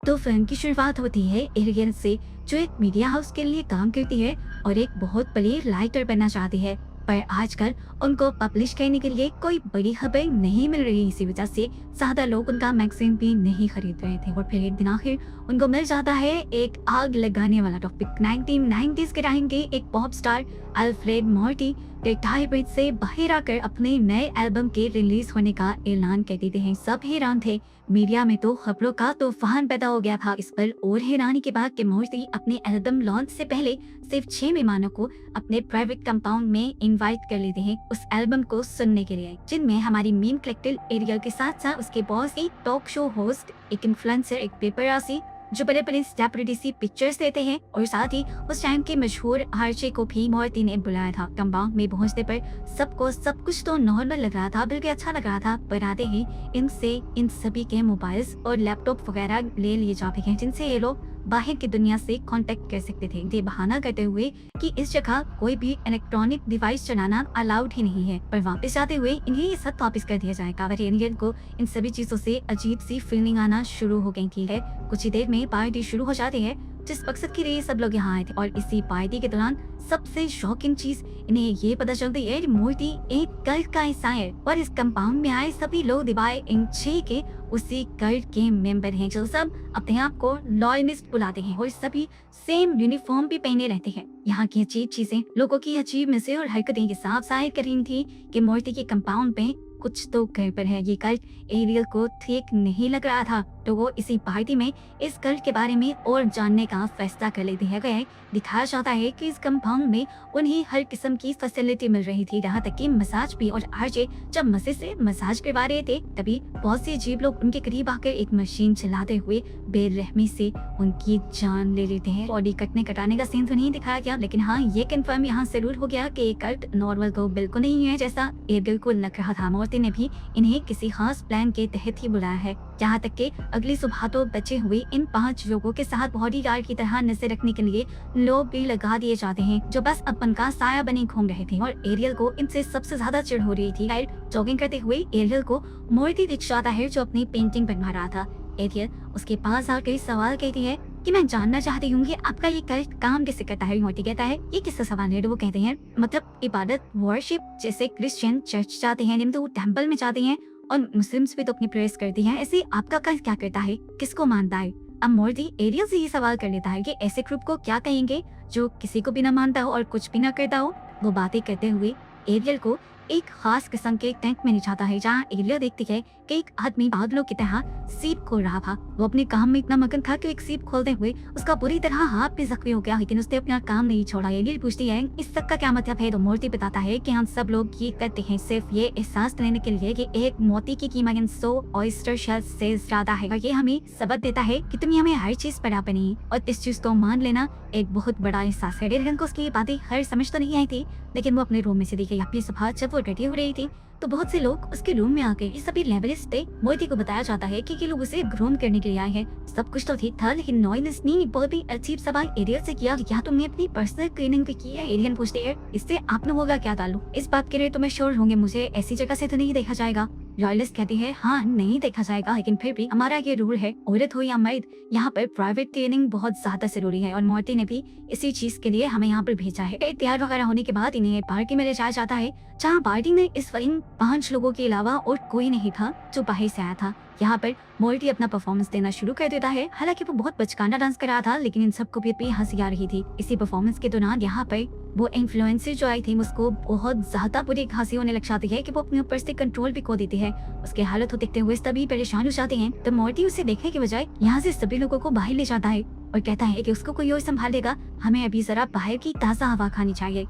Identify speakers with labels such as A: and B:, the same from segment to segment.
A: तो फिल्म की शुरुआत होती है एरियल से, जो एक मीडिया हाउस के लिए काम करती है और एक बहुत बड़ी राइटर बनना चाहती है। पर आजकल उनको पब्लिश करने के लिए कोई बड़ी खबर नहीं मिल रही, इसी वजह से ज्यादा लोग उनका मैगजीन भी नहीं खरीद रहे थे। और फिर एक दिन आखिर उनको मिल जाता है एक आग लगाने वाला टॉपिक। 1990s के टाइम के एक pop star Alfred Morty retirement से बाहर आकर अपने नए एल्बम के रिलीज होने का ऐलान कर देते हैं। सब हैरान थे, मीडिया में तो खबरों का तूफान पैदा हो गया था इस पर। और हैरानी की बात कि मॉर्टी अपने एल्बम लॉन्च से पहले सिर्फ 6 मेहमानों को अपने प्राइवेट कंपाउंड में इनवाइट कर लेते हैं उस एल्बम को सुनने के लिए, जिनमें हमारी मीम कलेक्टर एरियल के साथ साथ उसके बॉस, एक टॉक शो होस्ट, एक इन्फ्लुएंसर, एक पेपरासी जो बड़े बड़े सेलिब्रिटी पिक्चर्स देते हैं, और साथ ही उस टाइम के मशहूर आर्चे को भी मॉर्टी ने बुलाया था। कंपाउंड में पहुंचने पर सबको सब कुछ तो नॉर्मल लग रहा था, बिल्कुल अच्छा लग रहा था, पर आते ही इनसे इन सभी के मोबाइल्स और लैपटॉप वगैरह ले लिए जाते हैं, जिनसे ये लोग बाहर की दुनिया से कांटेक्ट कर सकते थे। ये बहाना करते हुए कि इस जगह कोई भी इलेक्ट्रॉनिक डिवाइस चलाना अलाउड ही नहीं है, पर वापस आते हुए इन्हें ये सब वापस कर दिया जाएगा। एलियन को इन सभी चीजों से अजीब सी फीलिंग आना शुरू हो गई थी। कुछ ही देर में पार्टी शुरू हो जाती है, जिस मकसद के लिए सब लोग यहाँ आए थे। और इसी पार्टी के दौरान सबसे शॉकिंग चीज इन्हें ये पता चलती है कि मूर्ति एक कल्ट का हिस्सा है, और इस कंपाउंड में आए सभी लोग दिवाए इन 6 के उसी कल्ट के मेंबर हैं, जो सब अपने आप को लॉयलिस्ट बुलाते हैं और सभी सेम यूनिफॉर्म भी पहने रहते हैं। यहाँ की अजीब चीजें, लोगों की अजीब मिसें और हरकतें ये साफ जाहिर कर रही थी कि मूर्ति के कंपाउंड पे कुछ तो गड़बड़ है। ये कल्ट एरियल को ठीक नहीं लग रहा था, तो वो इसी पार्टी में इस कल्ट के बारे में और जानने का फैसला कर लेते हैं। दिखाया जाता है कि इस कंपाउंड में उन्हें हर किस्म की फैसिलिटी मिल रही थी, यहाँ तक कि मसाज भी। और आरजे जब मजे से मसाज करवा रहे थे, तभी बहुत से अजीब लोग उनके करीब आकर एक मशीन चलाते हुए बेरहमी से उनकी जान ले लेते हैं। बॉडी कटाने का सीन तो नहीं दिखाया गया, लेकिन हाँ ये कंफर्म यहाँ जरूर हो गया कि कल्ट नॉर्मल तो बिल्कुल नहीं है जैसा एरियल को लग रहा था। मॉर्टी ने भी इन्हें किसी खास प्लान के तहत ही बुलाया है, यहाँ तक कि अगली सुबह तो बचे हुए इन 5 लोगों के साथ बॉडीगार्ड की तरह नजर रखने के लिए लोग भी लगा दिए जाते हैं, जो बस अपन का साया बने घूम रहे थे। और एरियल को इनसे सबसे ज्यादा चिढ़ हो रही थी। जॉगिंग करते हुए एरियल को मूर्ति दिख जाता है, जो अपनी पेंटिंग बनवा रहा था। एरियल उसके पास आकर सवाल कहती है कि मैं जानना चाहती हूँ कि आपका ये कल्ट काम कैसे करता है। मूर्ति कहता है ये किसका सवाल है। तो वो कहते हैं मतलब इबादत, वर्शिप, जैसे क्रिश्चियन चर्च जाते हैं, हिंदू टेम्पल में जाते हैं, और मुस्लिम्स भी तो अपनी प्रेयर्स करती हैं। ऐसे आपका कल्ट क्या करता है, किसको मानता है। अब मूर्ति एरियल से ये सवाल कर लेता है कि ऐसे ग्रुप को क्या कहेंगे जो किसी को भी ना मानता हो और कुछ भी ना करता हो। वो बातें करते हुए एरियल को एक खास किस्म के टैंक में ले जाता है, जहाँ एरियल देखती है कि एक आदमी बादलों की तरह सीप खोल रहा था। वो अपने काम में इतना मगन था कि एक सीप खोलते हुए उसका बुरी तरह हाथ भी जख्मी हो गया, लेकिन उसने अपना काम नहीं छोड़ा। एरियल पूछती है इस सब का क्या मतलब है। तो मूर्ति बताता है कि हम सब लोग ये करते हैं सिर्फ ये एहसास लेने के लिए कि एक मोती की कीमत 100 ऑयस्टर शेल से ज्यादा है। और ये हमें सबक देता है कि तुम्हें हमें हर चीज बराबर नहीं, और इस चीज को मान लेना एक बहुत बड़ा एहसास है। एरियल को उसकी बातें हर समझ तो नहीं आई थी, लेकिन वो अपने रूम में से दिखे। अपनी सुबह जब वो रेडी हो रही थी तो बहुत से लोग उसके रूम में आके ये सभी लेवलिस्ट थे। मूर्ति को बताया जाता है कि ये लोग उसे ग्रूम करने के लिए आए हैं। सब कुछ तो ठीक था, लेकिन नॉइलेस ने बहुत ही अजीब सवाल एरियल से किया, क्या तुमने अपनी पर्सनल क्लीनिंग भी की है। एरियल पूछते हैं इससे आप लोगों का क्या ताल्लुक। इस बात के लिए तुम्हें श्योर होंगे मुझे ऐसी जगह से तो नहीं देखा जाएगा। रॉयलिस्ट कहती है हाँ नहीं देखा जाएगा, लेकिन फिर भी हमारा ये रूल है, औरत हो या मर्द, यहाँ पर प्राइवेट क्लीनिंग बहुत ज्यादा जरूरी है। और मूर्ति ने भी इसी चीज के लिए हमें यहाँ पर भेजा है। तैयार वगैरह होने के बाद इन्हें पार्टी में ले जाया जाता है, जहाँ पार्टी में इस इन 5 लोगों के अलावा और कोई नहीं था जो बाहर से आया था। यहाँ पर मूर्ति अपना परफॉर्मेंस देना शुरू कर देता है। हालांकि वो बहुत बचकाना डांस कर रहा था, लेकिन इन सबको भी हंसी आ रही थी। इसी परफॉर्मेंस के दौरान यहाँ पर वो इन्फ्लुएंसर जो आई थी उसको बहुत ज्यादा बुरी हंसी होने लग जाती है कि वो अपने ऊपर से कंट्रोल भी खो देती है। उसके हालत को देखते हुए सभी परेशान हो जाते हैं। तो मूर्ति उसे देखने के बजाय यहाँ से सभी लोगों को बाहर ले जाता है और कहता है कि उसको कोई और संभालेगा, हमें अभी जरा बाहर की ताजा हवा खानी चाहिए।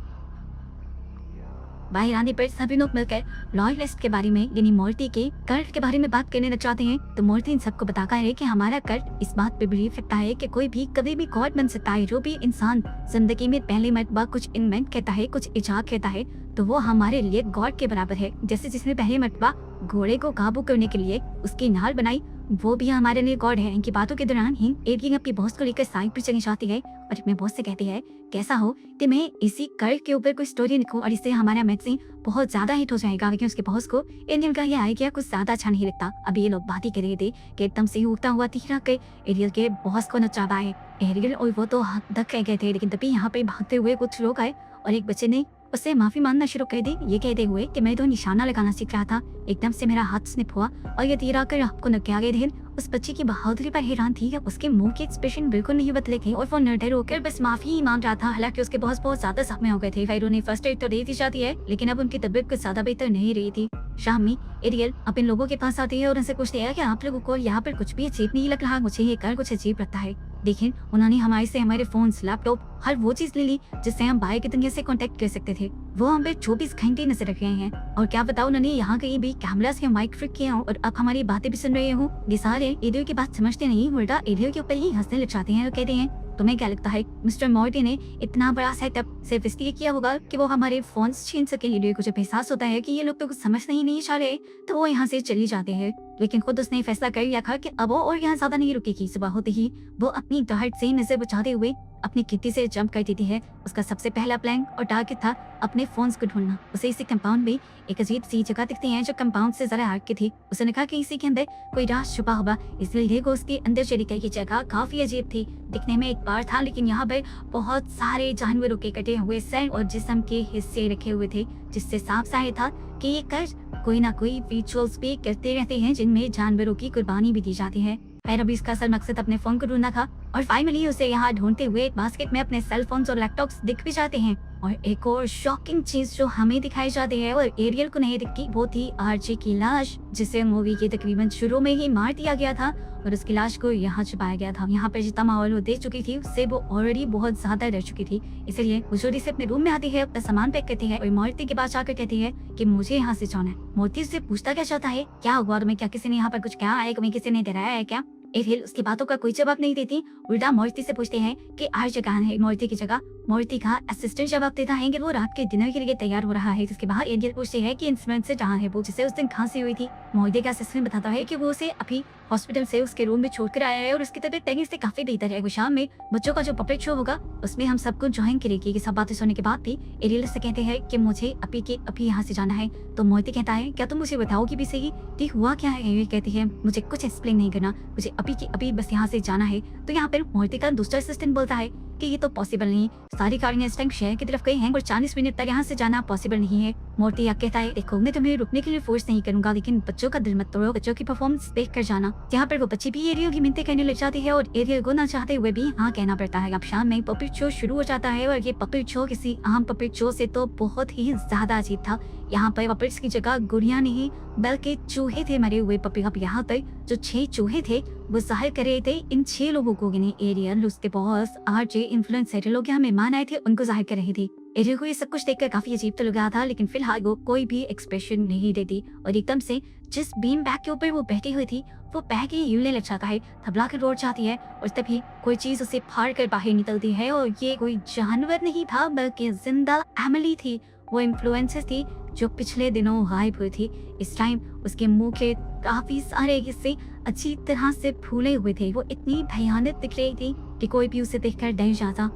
A: बाहर आने पर सभी लोग मिलकर लॉयलिस्ट के बारे में यानी मूर्ति के कल्ट के बारे में बात करने लग जाते हैं। तो मूर्ति इन सबको बताता है कि हमारा कल्ट इस बात पे बिलीव रखता है कि कोई भी कभी भी गॉड बन सकता है। जो भी इंसान जिंदगी में पहली मर्तबा कुछ इन्वेंट करता है, कुछ इजाद करता है, तो वो हमारे लिए गॉड के बराबर है। जैसे जिसने पहली मर्तबा घोड़े को काबू करने के लिए उसकी नाल बनाई, वो भी हमारे लिए गॉड है। इनकी बातों के दौरान ही एरियल अपनी बॉस को लेकर साइड पर चली जाती है और अपने बॉस से कहती है कैसा हो कि मैं इसी कर के ऊपर कोई स्टोरी लिखूं और इससे हमारा मैगजीन बहुत ज्यादा हिट हो जाएगा। लेकिन उसके बॉस को एरियल का ये आइडिया कुछ ज्यादा अच्छा नहीं लगता। अभी ये लोग बात ही कर रहे थे कि एकदम से उगता हुआ तीर के एरियल के बॉस को नचाता है। एरियल और वो तो धक रह गए थे, लेकिन तभी यहाँ पे भागते हुए कुछ लोग आए और एक बच्चे ने उससे माफी मांगना शुरू कर दी, ये कहते हुए कि मैं तो निशाना लगाना सीख रहा था, एकदम से मेरा हाथ स्लिप हुआ और ये तीर आकर आपको न क्या गए। उस बच्चे की बहादुरी पर हैरान थी कि उसके मुंह के एक्सप्रेशन बिल्कुल नहीं बदले थे और वो निर्डर होकर बस माफी ही मांग रहा था। हालांकि उसके बॉस बहुत ज्यादा जख्मी हो गए थे। फिर उन्हें फर्स्ट एड तो दे दी जाती है, लेकिन अब उनकी तबीयत कुछ ज्यादा बेहतर नहीं रही थी। शाम में एरियल अब इन लोगों के पास आती है और उनसे पूछती है कि आप लोगों को यहाँ पर कुछ भी अजीब नहीं लग रहा? मुझे ये कर कुछ अजीब लगता है। देखिए, उन्होंने हमारे से हमारे फोन्स, लैपटॉप, हर वो चीज ले ली जिससे हम बाहर की दुनिया से कांटेक्ट कर सकते थे। वो हम पे 24 घंटे नजर रख रहे हैं और क्या बताओ, उन्होंने यहाँ कहीं भी कैमरा से माइक फिट किया और अब हमारी बातें भी सुन रहे हो। ये सारे एरियल की बात समझते नहीं, उल्टा एरियल के ऊपर ही हंसने लग जाते हैं और कहते हैं तुम्हें क्या लगता है मिस्टर मॉर्टी ने इतना बड़ा सेटअप सिर्फ इसलिए किया होगा कि वो हमारे फोन्स छीन सके? एरियल को जब एहसास होता है कि ये लोग तो कुछ समझ नहीं चाह रहे तो वो यहाँ से चली जाते हैं। लेकिन खुद उसने फैसला कर लिया था कि अब वो और यहाँ ज्यादा नहीं रुकेगी। सुबह होते ही वो अपनी डार्ट से नजर बचाते हुए अपनी किट्टी से जंप कर देती है। उसका सबसे पहला प्लान और टारगेट था अपने फोन्स को ढूंढना। उसे इसी कंपाउंड में एक अजीब सी जगह दिखती है जो कंपाउंड से जरा हट के थी। उसने कहा कि इसी के अंदर कोई राज छुपा होगा, इसलिए वो उसके अंदर चली गई। ये जगह काफी अजीब थी, दिखने में एक बार था, लेकिन यहाँ पर बहुत सारे जानवरों के कटे हुए सर और जिस्म के हिस्से रखे हुए थे, जिससे साफ जाहिर था कि ये कर्ज कोई ना कोई रिचुअल्स भी करते रहते हैं जिनमें जानवरों की कुर्बानी भी दी जाती है। फिर अभी इसका असल मकसद अपने फोन को ढूंढना था और फाइनली उसे यहाँ ढूंढते हुए बास्केट में अपने सेल फोन्स और लैपटॉप्स दिख भी जाते हैं। और एक और शॉकिंग चीज जो हमें दिखाई जाती है और एरियल को नहीं दिखती, वो थी आरजे की लाश, जिसे मूवी के तकरीबन शुरू में ही मार दिया गया था और उसकी लाश को यहाँ छुपाया गया था। यहाँ पर जितना माहौल वो देख चुकी थी उससे वो ऑलरेडी बहुत ज्यादा डर चुकी थी, इसलिए वो जोरी से अपने रूम में आती है, अपना सामान पैक करती है और मूर्ति के पास जाकर कहती है कि मुझे यहाँ से जाना है। मूर्ति उससे पूछता क्या चाहता है, क्या हुआ तुम्हें, क्या किसी ने यहाँ पर कुछ कहा है, तुम्हें किसी ने डराया है क्या? एरियल उसकी बातों का कोई जवाब नहीं देती, उल्टा मूर्ति से पूछते हैं कि आरजे कहाँ है। मूर्ति की जगह मूर्ति का असिस्टेंट जवाब देता है कि वो रात के डिनर के लिए तैयार हो रहा है। जिसके बाद एरियल पूछते हैं कि इन्फ्लुएंसर कहाँ है, वो जिसे उस दिन खांसी हुई थी। मूर्ति का असिस्टेंट बताता है कि वो उसे अभी हॉस्पिटल से उसके रूम में छोड़कर आया है और उसकी तबीयत पहले से काफी बेहतर है। वो शाम में बच्चों का जो पपेट शो होगा उसमें हम सबको ज्वाइन करेगी। ये सब बातें सुनने के बाद भी एरियल से कहते हैं कि मुझे अभी यहाँ से जाना है। तो मूर्ति कहता है क्या तुम मुझे बताओगी भी सही कि हुआ क्या है? एरियल कहती है मुझे कुछ एक्सप्लेन नहीं करना, मुझे अभी बस यहाँ से जाना है। तो यहाँ पर मूर्ति का दूसरा असिस्टेंट बोलता है कि ये तो पॉसिबल नहीं, सारी गाड़ियां इस टाइम शहर की तरफ गई हैं और 40 मिनट तक यहाँ से जाना पॉसिबल नहीं है। मूर्ति कहता है देखो मैं तुम्हें रुकने के लिए फोर्स नहीं करूंगा, लेकिन बच्चों का दिल मत तोड़ो, बच्चों की परफॉर्मेंस देख कर जाना। यहाँ पर वो बच्ची भी एरियल की मिन्नतें करने लग जाती है और एरियल को ना चाहते हुए भी हाँ कहना पड़ता है। अब शाम में पपेट शो शुरू हो जाता है और ये पपेट शो किसी आम पपेट शो से तो बहुत ही ज्यादा अजीब था। यहाँ पर पपेट्स की जगह गुड़िया नहीं बल्कि चूहे थे मरे हुए पपेट। अब यहाँ तक जो 6 चूहे थे वो जाहिर कर रहे थे इन 6 लोगों को एरियल, उसके बॉस, आरजे, इन्फ्लुएंसर लोग यहाँ मेहमान आए थे उनको जाहिर कर रहे थे। एरियल को ये सब कुछ देखकर काफी अजीब तो लग रहा था, लेकिन फिलहाल वो कोई भी एक्सप्रेशन नहीं देती और एकदम से जिस बीम बैग के ऊपर वो बैठी हुई थी वो बैग ही यूले लग जाता है, थबला कर रोड जाती है और तभी कोई चीज उसे फाड़ कर बाहर निकलती है और ये कोई जानवर नहीं था बल्कि जिंदा एमिली थी। वो इन्फ्लुएंसर थी जो पिछले दिनों गायब हुई थी। इस टाइम उसके मुंह के काफी सारे हिस्से अच्छी तरह से फूले हुए थे। वो इतनी भयानक दिख रही थी कि कोई भी उसे देखकर डर जाता।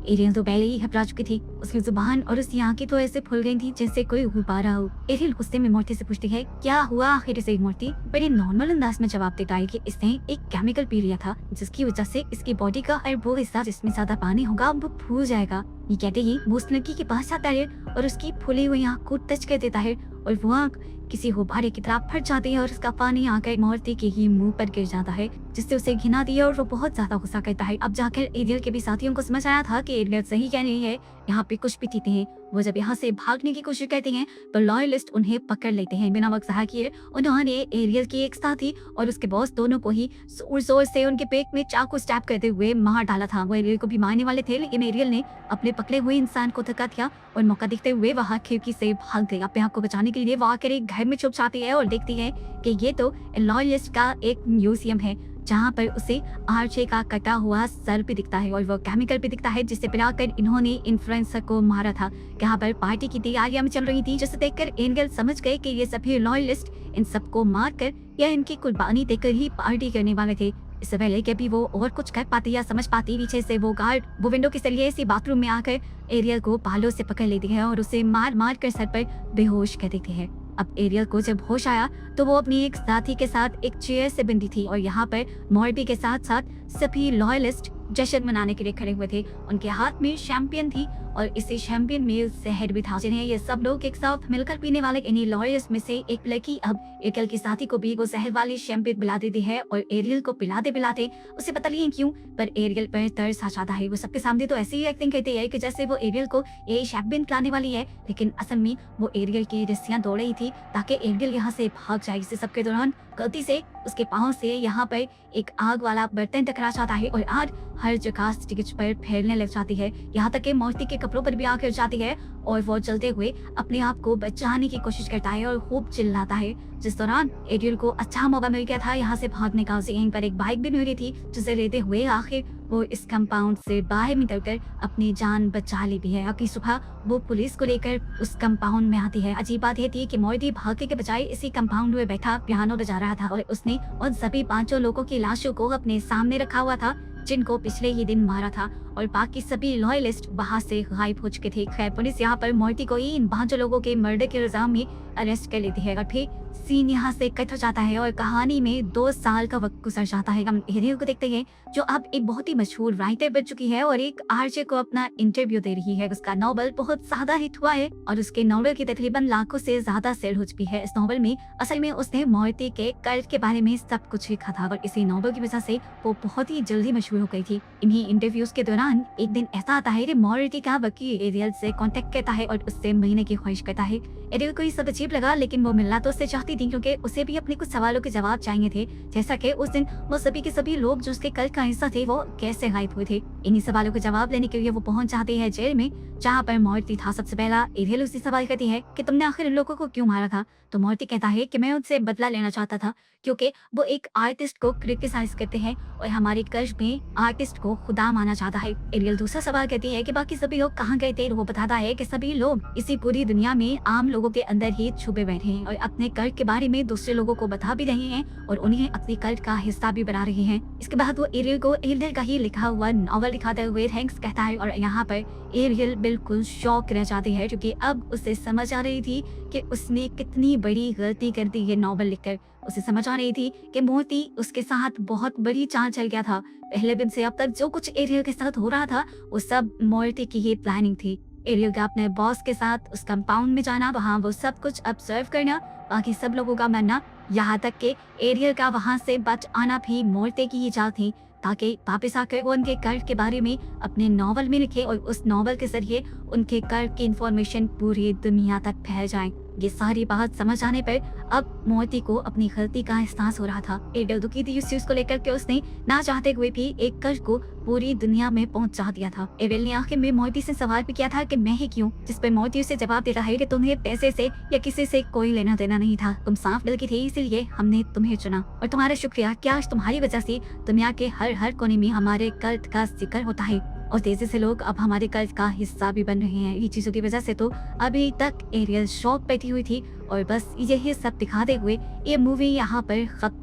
A: एरियल तो पहले ही घबरा चुकी थी, उसकी जुबान और उसकी आंखें तो ऐसे फूल गई थी जैसे कोई गुब्बारा हो। एरियल गुस्से में मूर्ति से पूछती है क्या हुआ आखिर से? मूर्ति बड़े नॉर्मल अंदाज में जवाब देता है कि इसने एक केमिकल पी लिया था जिसकी वजह से इसकी बॉडी का हर वो हिस्सा जिसमें ज्यादा पानी होगा वो फूल जाएगा। ये कहते ही वो उस लड़की के पास आता है और उसकी फूली हुई आंख को टच कर देता है और वो आंख किसी गुब्बारे की तरह फट जाती है और उसका पानी आकर मूर्ति के ही मुंह पर गिर जाता है, जिससे उसे घिना दिया और वो बहुत ज्यादा गुस्सा करता है। अब जाकर एरियल के भी साथियों को समझ आया था कि एरियल सही कह रही है, यहाँ पे कुछ भी चीते हैं। वो जब यहाँ से भागने की कोशिश करते हैं तो लॉयलिस्ट उन्हें पकड़ लेते हैं। बिना वक्त ज़ाया किए उन्होंने एरियल की एक साथी और उसके बॉस दोनों को ही जोर जोर से उनके पेट में चाकू स्टैब करते हुए मार डाला था। वो एरियल को भी मारने वाले थे, लेकिन एरियल ने अपने पकड़े हुए इंसान को धक्का दिया और मौका देखते हुए वहाँ खिड़की से भाग गई। अपने आप को बचाने के लिए वो आकर एक घर घर में छुप जाती है और देखती है कि ये तो लॉयलिस्ट का एक म्यूजियम है, जहाँ पर उसे आर्चे का कटा हुआ सर भी दिखता है और वो केमिकल भी दिखता है जिससे पिलाकर इन्होंने इन्फ्लुएंसर को मारा था। यहाँ पर पार्टी की तैयारियां चल रही थी, जिसे देखकर एंगल समझ गए कि ये सभी लॉयलिस्ट इन सबको मारकर या इनकी कुर्बानी देकर ही पार्टी करने वाले थे। इससे पहले कि अभी वो और कुछ कर पाती या समझ पाती, पीछे से वो गार्ड वो विंडो के जरिए इसी बाथरूम में आकर एरियल को बालों से पकड़ लेती है और उसे मार मार कर सर पर बेहोश कर देती है। अब एरियल को जब होश आया तो वो अपनी एक साथी के साथ एक चेयर से बंधी थी और यहाँ पर मॉर्बी के साथ साथ सभी लॉयलिस्ट जश्न मनाने के लिए खड़े हुए थे। उनके हाथ में शैंपियन थी और इसी शैंपियन में जहर भी था, जिन्हें ये सब लोग एक साथ मिलकर पीने वाले। इन्हीं लॉयलिस्ट में से एक लड़की अब एरियल की साथी को भी वो जहर वाली शैंपियन पिला देती है और एरियल को पिलाते पिलाते उसे पता नहीं क्यों पर एरियल पर तरस आ जाता है। वो सबके सामने तो ऐसी ही एक्टिंग करती है कि जैसे वो एरियल को ये शैंपियन पिलाने वाली है, लेकिन असल में वो एरियल की रस्सियां दौड़ रही थी ताकि एरियल यहाँ से भाग जाए। इस सबके दौरान गलती से उसके पाँव से यहाँ पर एक आग वाला बर्तन टकरा जाता है और आग हर जगह स्टेज पर फैलने लग जाती है, यहाँ तक कि मूर्ति के कपड़ों पर भी आग गिर जाती है और वो चलते हुए अपने आप को बचाने की कोशिश करता है और खूब चिल्लाता है। जिस दौरान एरियल को अच्छा मौका मिल गया था यहाँ से भागने का। उसे यहीं पर एक बाइक भी मिल रही थी जिसे लेते हुए आखिर वो इस कंपाउंड से बाहर निकलकर अपनी जान बचा ली भी है। अगली सुबह वो पुलिस को लेकर उस कंपाउंड में आती है। अजीब बात ये थी कि मॉर्टी भागने के बजाय इसी कंपाउंड में बैठा पियानो बजा रहा था और उसने उन सभी 5 लोगों की लाशों को अपने सामने रखा हुआ था जिनको पिछले ही दिन मारा था और बाकी सभी लॉयलिस्ट वहां से गायब हो चुके थे। खैर पुलिस यहाँ पर मॉर्टी को ही इन 5 लोगों के मर्डर के इल्जाम में अरेस्ट कर लेती है और फिर सीन यहाँ से कट हो जाता है और कहानी में 2 साल का वक्त गुजर जाता है। हम एरियल को देखते हैं जो अब एक बहुत ही मशहूर राइटर बन चुकी है और एक आर्चे को अपना इंटरव्यू दे रही है। उसका नॉवल बहुत ज्यादा हिट हुआ है और उसके नॉवल की तकरीबन लाखों से ज्यादा सेल हो चुकी है। इस नॉवल में असल में उसने मॉर्टी के कल्ट के बारे में सब कुछ लिखा था और इसी नॉवल की वजह से वो बहुत ही जल्दी मशहूर हो गई थी। इन्हीं इंटरव्यूज के दौरान एक दिन ऐसा आता है कि मॉर्टी का वकील एरियल से कांटेक्ट करता है और उससे मिलने की ख्वाहिश करता है। एरियल को ये सब अजीब लगा, लेकिन वो मिलना तो उससे चाहती थी क्योंकि उसे भी अपने कुछ सवालों के जवाब चाहिए थे, जैसा कि उस दिन वो सभी के सभी लोग जो उसके कल्ट का हिस्सा थे वो कैसे गायब हुए थे। इन्हीं सवालों के जवाब लेने के लिए वो पहुंच जाती है जेल में जहाँ पर मॉर्टी था। सबसे पहला एरियल उससे सवाल करती है कि तुमने आखिर इन लोगों को क्यों मारा था, तो मॉर्टी कहता है कि मैं उनसे बदला लेना चाहता था क्योंकि वो एक आर्टिस्ट को क्रिटिसाइज करते हैं और हमारे कल्ट में आर्टिस्ट को खुदा माना जाता है। एरियल दूसरा सवाल करती है कि बाकी सभी लोग कहाँ गए थे। वो बताता है कि सभी लोग इसी पूरी दुनिया में आम लोगों के अंदर ही छुपे बैठे हैं और अपने कल्ट के बारे में दूसरे लोगों को बता भी रहे हैं और उन्हें अपने कल्ट का हिस्सा भी बना रहे हैं। इसके बाद वो एरियल को एरियल का ही लिखा हुआ नॉवल दिखाते हुए थैंक्स कहता है और यहाँ पर एरियल बिल्कुल शॉक रह जाती है क्योंकि अब उसे समझ आ रही थी कि उसने कितनी बड़ी गलती कर दी ये नॉवल लिखकर। उसे समझ आ रही थी कि मॉर्टी उसके साथ बहुत बड़ी चाल चल गया था। पहले दिन से अब तक जो कुछ एरियल के साथ हो रहा था वो सब मॉर्टी की ही प्लानिंग थी। एरियल का अपने बॉस के साथ उस कंपाउंड में जाना, वहाँ वो सब कुछ ऑब्जर्व करना, बाकी सब लोगों का मरना, यहाँ तक कि एरियल का वहाँ से बच आना भी मॉर्टी की ही चाल थी ताकि वापस आकर वो उनके कल्ट के बारे में अपने नॉवल में लिखे और उस नॉवल के जरिए उनके कल्ट की इंफॉर्मेशन पूरी दुनिया तक फैल जाए। ये सारी बात समझ आने पर अब मॉर्टी को अपनी गलती का एहसास हो रहा था। एरियल दुखी थी इस चीज को लेकर के उसने ना चाहते हुए भी एक कल्ट को पूरी दुनिया में पहुंचा दिया था। एरियल ने आखिर में मॉर्टी से सवाल भी किया था कि मैं ही क्यों, जिस पर मॉर्टी उसे जवाब देता है कि तुम्हें पैसे से या किसी से कोई लेना देना नहीं था, तुम साफ दिल की थी इसीलिए हमने तुम्हें चुना और तुम्हारा शुक्रिया कि आज तुम्हारी वजह से दुनिया के हर कोने में हमारे कल्ट का जिक्र होता है और तेजी से लोग अब हमारे कल्ट का हिस्सा भी बन रहे हैं। ये चीजों की वजह से तो अभी तक एरियल शॉक बैठी हुई थी और बस यही सब दिखाते हुए ये मूवी यहाँ पर खत्म